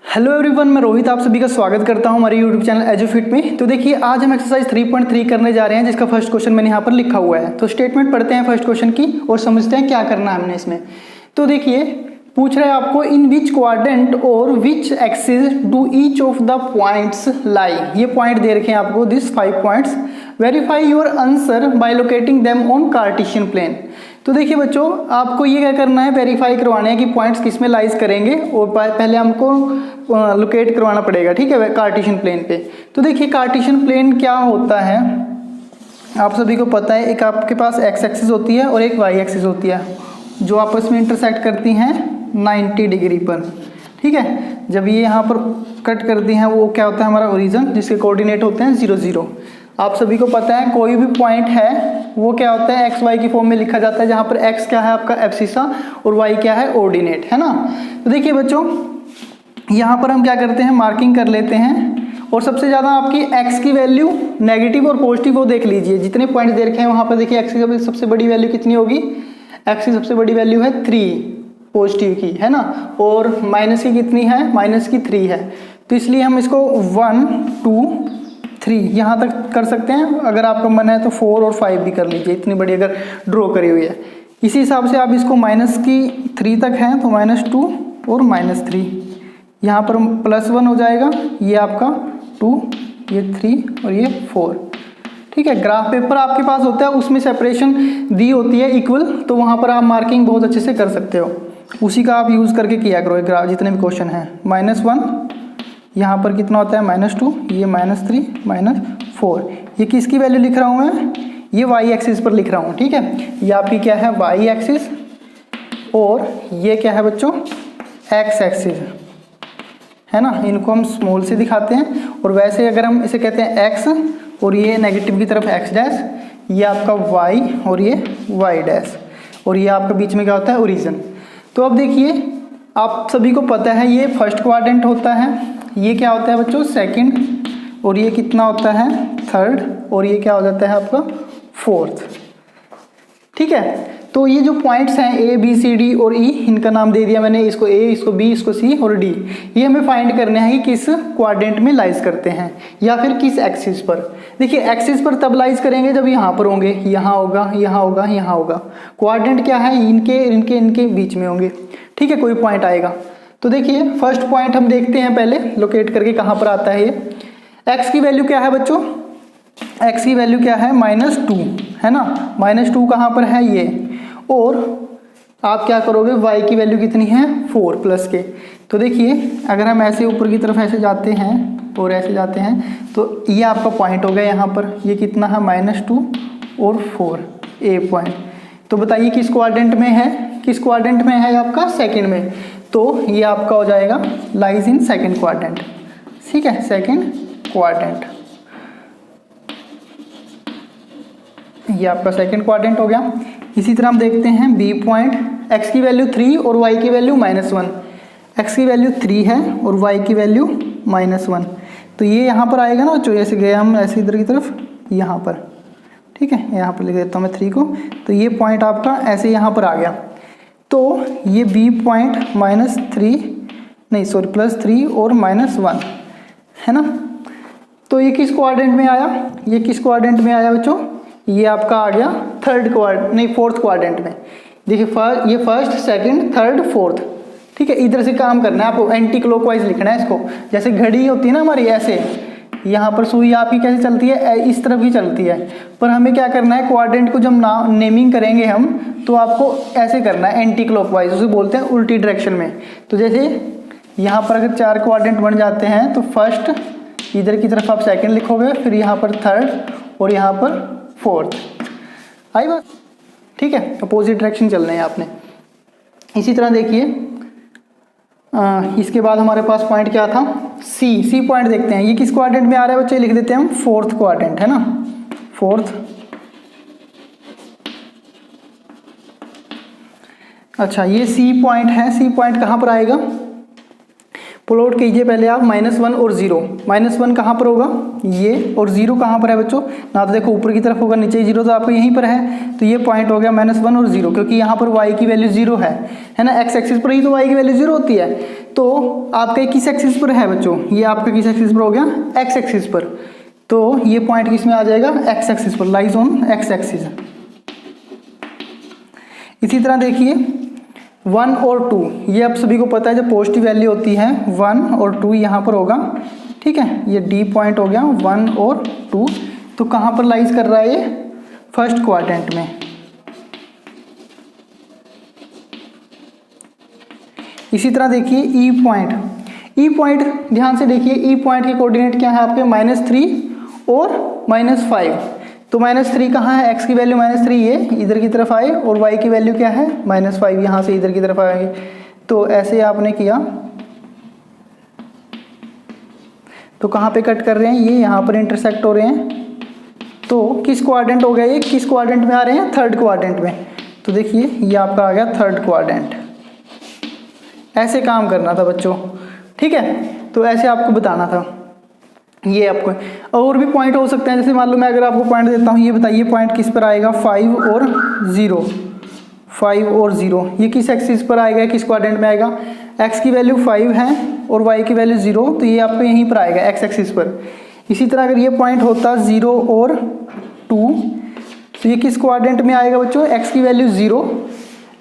Hello everyone, मैं रोहित आप सभी का स्वागत करता हूं हमारे यूट्यूब चैनल एजुफिट में। तो देखिए आज हम एक्सरसाइज 3.3 करने जा रहे हैं, जिसका फर्स्ट क्वेश्चन मैंने यहाँ पर लिखा हुआ है। तो स्टेटमेंट पढ़ते हैं फर्स्ट क्वेश्चन की और समझते हैं क्या करना है हमने इसमें। तो देखिए पूछ रहा है आपको, इन विच क्वाड्रेंट और which axis do each of the points lie. ये पॉइंट दे रखे हैं आपको, this 5 points. Verify your answer by locating them on Cartesian plane. तो देखिए बच्चों, आपको ये क्या करना है, वेरीफाई करवाना है कि पॉइंट्स किस में लाइज करेंगे, और पहले हमको लोकेट करवाना पड़ेगा, ठीक है, कार्टेशियन प्लेन पे। तो देखिए कार्टेशियन प्लेन क्या होता है, आप सभी को पता है। एक आपके पास एक्स एक्सिस होती है और एक वाई एक्सिस होती है, जो आपस में इंटरसेक्ट करती हैं 90 डिग्री पर, ठीक है। जब ये यहाँ पर कट करती हैं, वो क्या होता है हमारा ओरिजिन, जिसके कोऑर्डिनेट होते हैं 0 0। आप सभी को पता है कोई भी पॉइंट है वो क्या होता है, एक्स वाई की फॉर्म में लिखा जाता है, जहाँ पर एक्स क्या है आपका एब्सिसा और वाई क्या है ऑर्डिनेट, है ना। तो देखिए बच्चों, यहाँ पर हम क्या करते हैं, मार्किंग कर लेते हैं, और सबसे ज़्यादा आपकी एक्स की वैल्यू नेगेटिव और पॉजिटिव वो देख लीजिए। जितने पॉइंट दे रखे हैं वहाँ पर देखिए एक्स की सबसे बड़ी वैल्यू कितनी होगी, एक्स की सबसे बड़ी वैल्यू है 3 पॉजिटिव की, है ना, और माइनस की कितनी है, माइनस की 3 है। तो इसलिए हम इसको 1 2 3 यहाँ तक कर सकते हैं। अगर आपका मन है तो 4 और 5 भी कर लीजिए, इतनी बड़ी अगर ड्रॉ करी हुई है। इसी हिसाब से आप इसको माइनस की 3 तक है तो -2 और -3, यहाँ पर +1 हो जाएगा, ये आपका 2, ये 3 और ये 4, ठीक है। ग्राफ पेपर आपके पास होता है, उसमें सेपरेशन दी होती है इक्वल, तो वहाँ पर आप मार्किंग बहुत अच्छे से कर सकते हो। उसी का आप यूज़ करके किया करो ग्राफ, जितने भी क्वेश्चन हैं। -1 यहाँ पर कितना होता है, -2, ये -3 -4। ये किसकी वैल्यू लिख रहा हूँ मैं, ये वाई एक्सिस पर लिख रहा हूँ, ठीक है। ये आपकी क्या है, वाई एक्सिस, और ये क्या है बच्चों, एक्स एक्सिस, है ना। इनको हम स्मॉल से दिखाते हैं, और वैसे अगर हम इसे कहते हैं एक्स, और ये नेगेटिव की तरफ एक्स डैश, ये आपका वाई और ये वाई डैश, और ये आपका बीच में क्या होता है, ओरिजिन। तो अब देखिए आप सभी को पता है ये फर्स्ट क्वाड्रेंट होता है, ये क्या होता है बच्चों, सेकंड, और ये कितना होता है, थर्ड, और ये क्या हो जाता है आपका फोर्थ, ठीक है। तो ये जो पॉइंट्स हैं ए बी सी डी और ई, इनका नाम दे दिया मैंने, इसको ए, इसको बी, इसको सी और डी। ये हमें फाइंड करने हैं कि किस क्वाड्रेंट में लाइज करते हैं, या फिर किस एक्सिस पर। देखिए एक्सिस पर तब लाइज करेंगे जब यहाँ पर होंगे, यहाँ होगा, यहाँ होगा, यहाँ होगा। क्वाड्रेंट क्या है, इनके इनके इनके बीच में होंगे, ठीक है, कोई पॉइंट आएगा। तो देखिए फर्स्ट पॉइंट हम देखते हैं पहले, लोकेट करके कहाँ पर आता है ये। एक्स की वैल्यू क्या है बच्चों, एक्स की वैल्यू क्या है, -2, है ना। -2 कहाँ पर है, ये। और आप क्या करोगे, y की वैल्यू कितनी है, 4 प्लस के। तो देखिए अगर हम ऐसे ऊपर की तरफ ऐसे जाते हैं और ऐसे जाते हैं, तो ये आपका पॉइंट हो गया यहाँ पर, ये कितना है, -2 और 4, ए पॉइंट। तो बताइए किस क्वाड्रेंट में है, किस क्वाड्रेंट में है आपका, सेकंड में। तो ये आपका हो जाएगा लाइज इन सेकंड क्वाड्रेंट, ठीक है, सेकंड क्वाड्रेंट। ये आपका सेकंड क्वाड्रेंट हो गया। इसी तरह हम देखते हैं बी पॉइंट, एक्स की वैल्यू 3 और वाई की वैल्यू -1। एक्स की वैल्यू 3 है और वाई की वैल्यू -1। तो ये यहाँ पर आएगा ना, जो ऐसे गए हम ऐसे इधर की तरफ, यहाँ पर, ठीक है, यहाँ पर लिख देता हूँ मैं 3 को। तो ये पॉइंट आपका ऐसे यहाँ पर आ गया। तो ये बी पॉइंट +3 और -1, है ना। तो ये किस क्वाड्रेंट में आया, ये किस क्वाड्रेंट में आया बच्चों, ये आपका आ गया फोर्थ क्वाड्रेंट में। देखिए ये फर्स्ट, सेकंड, थर्ड, फोर्थ, ठीक है। इधर से काम करना है आपको, एंटी क्लॉकवाइज लिखना है इसको। जैसे घड़ी होती है ना हमारी, ऐसे यहाँ पर सुई आपकी कैसे चलती है, इस तरफ ही चलती है। पर हमें क्या करना है, क्वाड्रेंट को जब नेमिंग करेंगे हम, तो आपको ऐसे करना है, एंटी क्लॉकवाइज, उसे बोलते हैं उल्टी डायरेक्शन में। तो जैसे यहाँ पर अगर 4 क्वाड्रेंट बन जाते हैं, तो फर्स्ट इधर की तरफ आप सेकंड लिखोगे, फिर यहाँ पर थर्ड और यहाँ पर फोर्थ, आई बात, ठीक है। अपोजिट डायरेक्शन चलना है आपने। इसी तरह देखिए इसके बाद हमारे पास पॉइंट क्या था, सी पॉइंट देखते हैं। ये किस क्वाड्रेंट में आ रहा है बच्चे, लिख देते हैं हम फोर्थ क्वाड्रेंट, है ना, फोर्थ। अच्छा ये सी पॉइंट है, सी पॉइंट कहाँ पर आएगा, प्लॉट कीजिए पहले आप, -1 और 0। -1 कहाँ पर होगा, ये, और 0 कहाँ पर है बच्चों, ना तो देखो ऊपर की तरफ होगा, नीचे 0 तो आपको यहीं पर है। तो ये पॉइंट हो गया -1 और 0, क्योंकि यहाँ पर y की वैल्यू 0 है ना, x एक्सिस पर ही तो y की वैल्यू 0 होती है। तो आपका किस एक्सिस पर है बच्चों, ये आपका किस एक्सिस पर हो गया, एक्स एक्सिस पर। तो ये पॉइंट किस में आ जाएगा, एक्स एक्सिस पर, लाइज ऑन एक्स एक्सिस। इसी तरह देखिए 1 और 2, ये आप सभी को पता है जब पॉजिटिव वैल्यू होती है 1 और 2 यहाँ पर होगा, ठीक है। ये डी पॉइंट हो गया 1 और 2, तो कहाँ पर लाइज कर रहा है ये, फर्स्ट क्वाड्रेंट में। इसी तरह देखिए ई पॉइंट, ई पॉइंट ध्यान से देखिए, ई पॉइंट के कोऑर्डिनेट क्या है आपके, -3 और -5। तो -3 कहाँ है, x की वैल्यू -3 ये इधर की तरफ आए, और y की वैल्यू क्या है -5, यहाँ से इधर की तरफ आएंगे। तो ऐसे आपने किया, तो कहाँ पे कट कर रहे हैं, ये यहाँ पर इंटरसेक्ट हो रहे हैं। तो किस क्वाड्रेंट हो गया ये, किस क्वाड्रेंट में आ रहे हैं, थर्ड क्वाड्रेंट में। तो देखिए ये आपका आ गया थर्ड क्वाड्रेंट। ऐसे काम करना था बच्चों, ठीक है। तो ऐसे आपको बताना था। ये आपको और भी पॉइंट हो सकते हैं, जैसे मान लो मैं अगर आपको पॉइंट देता हूँ, ये बताइए पॉइंट किस पर आएगा, 5 और 0, 5 और 0, ये किस एक्सिस पर आएगा, किस क्वाड्रेंट में आएगा, x की वैल्यू 5 है और y की वैल्यू 0, तो ये आपको यहीं पर आएगा x एक्सिस पर। इसी तरह अगर ये पॉइंट होता 0 और 2, तो ये किस क्वाड्रेंट में आएगा बच्चों, x की वैल्यू 0,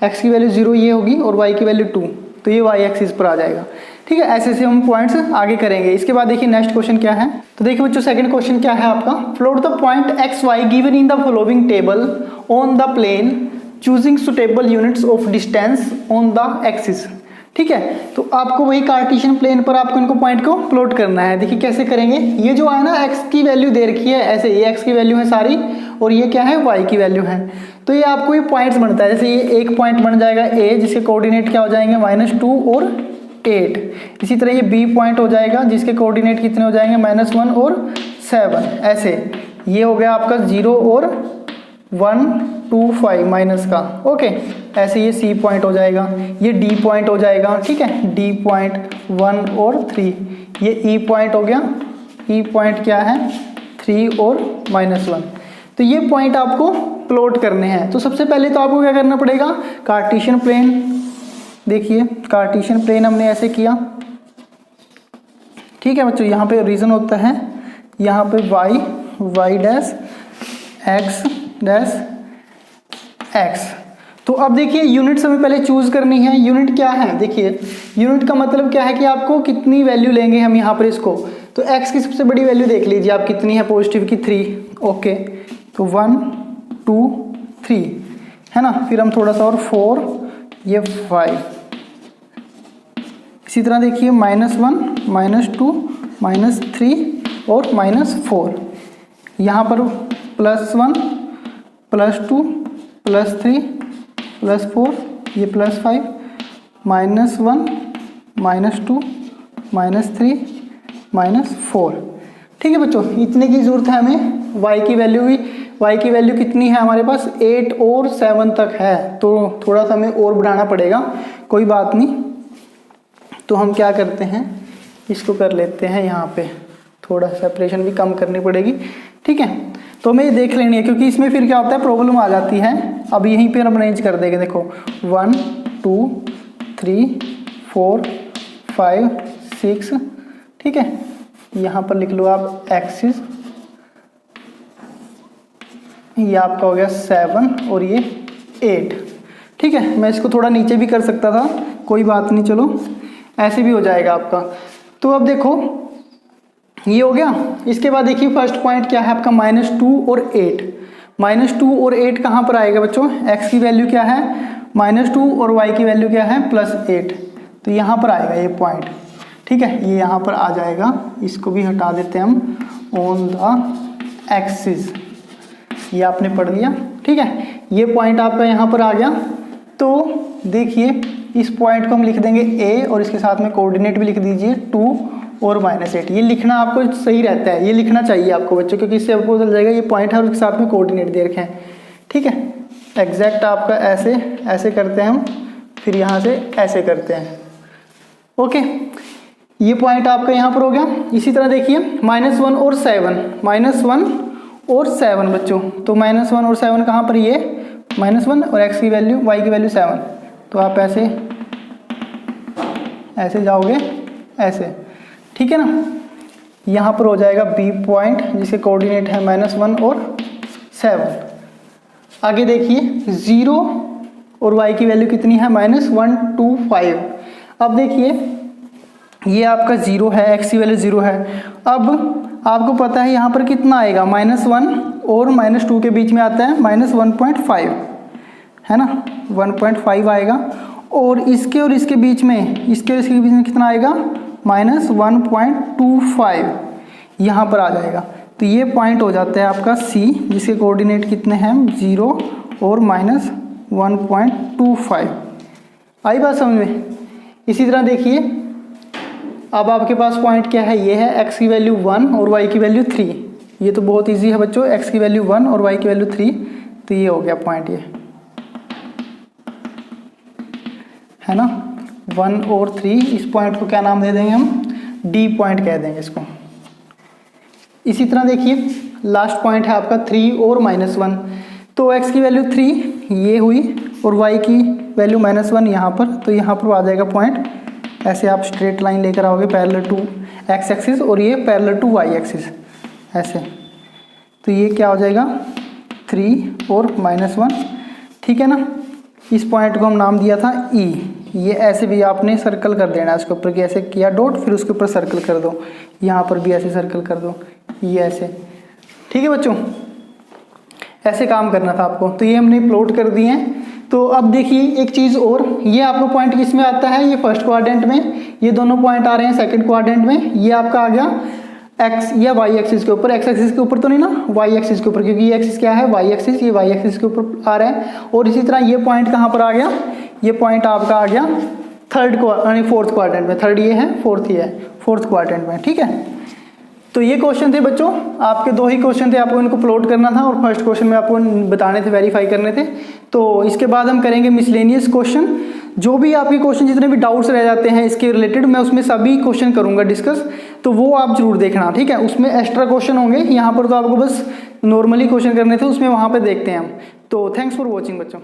x की वैल्यू 0 ये होगी और y की वैल्यू 2, तो ये y एक्सिस पर आ जाएगा, ठीक है। ऐसे से हम पॉइंट्स आगे करेंगे। इसके बाद देखिए नेक्स्ट क्वेश्चन क्या है, तो देखिए बच्चों सेकंड क्वेश्चन क्या है आपका, plot the point X Y given in the following table on the plane choosing suitable units of distance on the axis, ठीक है। तो आपको वही कार्टेशियन प्लेन पर आपको इनको पॉइंट को प्लॉट करना है। देखिए कैसे करेंगे, ये जो है ना x की वैल्यू दे रखी है, ऐसे ये x की वैल्यू है सारी, और ये क्या है y की वैल्यू है। तो ये आपको ये पॉइंट्स बनता है, जैसे ये एक पॉइंट बन जाएगा a, जिसके कोऑर्डिनेट क्या हो जाएंगे -2 और 8। इसी तरह ये b पॉइंट हो जाएगा, जिसके कोऑर्डिनेट कितने हो जाएंगे -1 और 7। ऐसे ये हो गया आपका 0 और 1 2 5 माइनस का, ओके। ऐसे ये c पॉइंट हो जाएगा, ये d पॉइंट हो जाएगा, ठीक है, d पॉइंट 1 और 3। ये e पॉइंट हो गया, e पॉइंट क्या है 3 और -1। तो ये पॉइंट आपको प्लॉट करने हैं। तो सबसे पहले तो आपको क्या करना पड़ेगा, कार्टेशियन प्लेन, देखिए कार्टेशियन प्लेन हमने ऐसे किया, ठीक है बच्चों। यहाँ पे रीजन होता है, यहाँ पे y dash x dash x। तो अब देखिए यूनिट्स हमें पहले चूज करनी है। यूनिट क्या है, देखिए यूनिट का मतलब क्या है कि आपको कितनी वैल्यू लेंगे हम यहाँ पर इसको। तो x की सबसे बड़ी वैल्यू देख लीजिए आप कितनी है, पॉजिटिव की 3, ओके। तो 1 2 3 है ना, फिर हम थोड़ा सा और 4, ये 5। इसी तरह देखिए -1 -2 -3 और -4। यहाँ पर +1 +2 +3 +4, ये +5 -1 -2 -3 -4, ठीक है बच्चों। इतने की जरूरत है हमें। y की वैल्यू भी, y की वैल्यू कितनी है हमारे पास, 8 और 7 तक है, तो थोड़ा सा हमें और बढ़ाना पड़ेगा, कोई बात नहीं। तो हम क्या करते हैं, इसको कर लेते हैं यहाँ पे, थोड़ा सेपरेशन भी कम करनी पड़ेगी, ठीक है। तो हमें ये देख लेनी है, क्योंकि इसमें फिर क्या होता है, प्रॉब्लम आ जाती है। अब यहीं पे हम अरेंज कर देंगे, देखो 1 2 3 4 5 6, ठीक है। यहाँ पर लिख लो आप एक्सिस, ये आपका हो गया 7 और ये 8, ठीक है। मैं इसको थोड़ा नीचे भी कर सकता था, कोई बात नहीं, चलो ऐसे भी हो जाएगा आपका। तो अब देखो ये हो गया। इसके बाद देखिए फर्स्ट पॉइंट क्या है आपका, -2 और 8। -2 और 8 कहाँ पर आएगा बच्चों, x की वैल्यू क्या है -2 और y की वैल्यू क्या है +8, तो यहाँ पर आएगा ये पॉइंट, ठीक है। ये यहाँ पर आ जाएगा, इसको भी हटा देते हैं हम, ऑन द एक्सिस, ये आपने पढ़ लिया, ठीक है। ये पॉइंट आपका यहाँ पर आ गया। तो देखिए इस पॉइंट को हम लिख देंगे a, और इसके साथ में कोऑर्डिनेट भी लिख दीजिए 2 और -8। ये लिखना आपको सही रहता है, ये लिखना चाहिए आपको बच्चों, क्योंकि इससे आपको चल जाएगा ये पॉइंट है और उसके साथ में कोऑर्डिनेट दे रखे हैं, ठीक है। एग्जैक्ट आपका ऐसे ऐसे करते हैं हम, फिर यहाँ से ऐसे करते हैं, ओके। ये पॉइंट आपका यहाँ पर हो गया। इसी तरह देखिए -1 और 7, -1 और 7 बच्चों। तो -1 और 7 कहाँ पर, ये -1 और x की वैल्यू y की वैल्यू 7, तो आप ऐसे ऐसे जाओगे ऐसे, ठीक है ना। यहाँ पर हो जाएगा बी पॉइंट जिसके कोऑर्डिनेट है -1 और 7। आगे देखिए 0 और y की वैल्यू कितनी है -1 2 5। अब देखिए ये आपका 0 है, x की वैल्यू 0 है। अब आपको पता है यहाँ पर कितना आएगा, -1 और -2 के बीच में आता है -1.5, है ना, 1.5 आएगा। और इसके और इसके बीच में, इसके और इसके बीच में कितना आएगा -1.25 यहाँ पर आ जाएगा। तो ये पॉइंट हो जाता है आपका C जिसके कोऑर्डिनेट कितने हैं 0 और -1.25। आई बात समझ में। इसी तरह देखिए अब आपके पास पॉइंट क्या है, ये है x की वैल्यू 1 और y की वैल्यू 3। ये तो बहुत इजी है बच्चों, x की वैल्यू 1 और y की वैल्यू 3। तो ये हो गया पॉइंट, ये है ना 1 और 3। इस पॉइंट को क्या नाम दे देंगे हम, D पॉइंट कह देंगे इसको। इसी तरह देखिए लास्ट पॉइंट है आपका 3 और -1। तो x की वैल्यू 3 ये हुई और y की वैल्यू -1 यहाँ पर। तो यहाँ पर आ जाएगा पॉइंट, ऐसे आप स्ट्रेट लाइन लेकर आओगे पैरेलल टू x एक्सिस और ये पैरेलल टू y एक्सिस ऐसे। तो ये क्या हो जाएगा 3 और -1, ठीक है ना। इस पॉइंट को हम नाम दिया था E। ये ऐसे भी आपने सर्कल कर देना इसके ऊपर, कि ऐसे किया डॉट, फिर उसके ऊपर सर्कल कर दो, यहाँ पर भी ऐसे सर्कल कर दो, ये ऐसे, ठीक है बच्चों। ऐसे काम करना था आपको। तो ये हमने प्लॉट कर दिए हैं। तो अब देखिए एक चीज़ और, ये आपका पॉइंट किस में आता है, ये फर्स्ट क्वाड्रेंट में, ये दोनों पॉइंट आ रहे हैं सेकंड क्वाड्रेंट में। ये आपका आ गया x या y एक्सिस के ऊपर, x एक्सिस के ऊपर तो नहीं ना, y एक्सिस के ऊपर, क्योंकि ये एक्सिस क्या है y एक्सिस, ये y एक्सिस के ऊपर आ रहा है। और इसी तरह ये पॉइंट कहाँ पर आ गया, ये पॉइंट आपका आ गया फोर्थ क्वाड्रेंट में। थर्ड ये है, फोर्थ ये है, फोर्थ क्वाड्रेंट में, ठीक है। तो ये क्वेश्चन थे बच्चों, आपके 2 ही क्वेश्चन थे, आपको इनको प्लॉट करना था और फर्स्ट क्वेश्चन में आपको बताने थे, वेरीफाई करने थे। तो इसके बाद हम करेंगे मिसलेनियस क्वेश्चन। जो भी आपके क्वेश्चन, जितने भी डाउट्स रह जाते हैं इसके रिलेटेड, मैं उसमें सभी क्वेश्चन करूंगा डिस्कस, तो वो आप जरूर देखना, ठीक है। उसमें एक्स्ट्रा क्वेश्चन होंगे, यहाँ पर तो आपको बस नॉर्मली क्वेश्चन करने थे, उसमें वहाँ पर देखते हैं हम। तो थैंक्स फॉर वॉचिंग बच्चों।